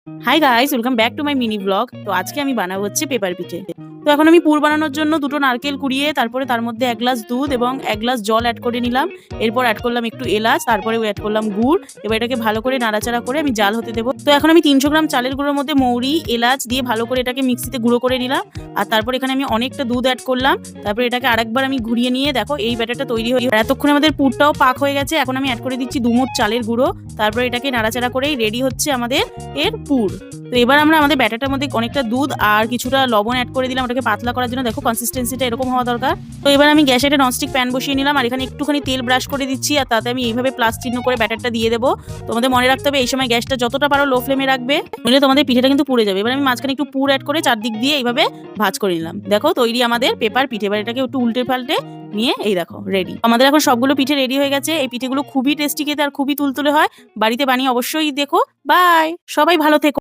Hi guys, welcome back to my mini blog. তো আজকে আমি বানাবো হচ্ছে পেপার পিঠে। তো এখন আমি পুর বানানোর জন্য দুটো নারকেল কুড়িয়ে তারপরে তার মধ্যে 1 গ্লাস দুধ এবং 1 গ্লাস জল অ্যাড করে নিলাম। এরপর অ্যাড করলাম একটু এলাচ, তারপরে অ্যাড করলাম গুড়। এবার এটাকে ভালো করে নাড়াচাড়া করে আমি জাল হতে দেবো। তো এখন আমি 300 গ্রাম চালের গুঁড়োর মধ্যে মৌরি, এলাচ দিয়ে ভালো করে এটাকে মিক্সিতে গুঁড়ো করে নিলাম। আর তারপর এখানে আমি অনেকটা দুধ অ্যাড করলাম। তারপর এটাকে আরেকবার আমি ঘুরিয়ে নিয়ে দেখো এই ব্যাটারটা তৈরি হয়ে এতক্ষণ আমাদের পুরটাও পাক হয়ে গেছে। এখন আমি অ্যাড করে দিচ্ছি 2 মুঠ চালের গুঁড়ো। তারপর এটাকে নাড়াচাড়া করেই রেডি হচ্ছে আমাদের এর পুর। তো এবার আমরা আমাদের ব্যাটারটার মধ্যে অনেকটা দুধ আর কিছুটা লবণ অ্যাড করে দিলাম ওটাকে পাতলা করার জন্য। দেখো কনসিস্টেন্সিটা এরকম হওয়া দরকার। তো এবার আমি গ্যাসে একটা ননস্টিক প্যান বসিয়ে নিলাম আর এখানে একটুখানি তেল ব্রাশ করে দিচ্ছি আর তাতে আমি এইভাবে প্লাস চিহ্ন করে ব্যাটারটা দিয়ে দেবো। তোমাদের মনে রাখতে হবে এই সময় গ্যাসটা যতটা পারো লো ফ্লেমে রাখবে, নইলে তোমাদের পিঠেটা কিন্তু পুড়ে যাবে। এবার আমি মাঝখানে একটু পুর অ্যাড করে চারদিক দিয়ে এইভাবে ভাঁজ করে নিলাম। দেখো তৈরি আমাদের পেপার পিঠে। এবার এটাকে একটু উল্টে পাল্টে নিয়ে এই দেখো রেডি। আমাদের এখন সবগুলো পিঠে রেডি হয়ে গেছে। এই পিঠেগুলো খুবই টেস্টি খেতে আর খুবই তুলতুলে হয়। বাড়িতে বানিয়ে অবশ্যই দেখো। বাই, সবাই ভালো থেকো।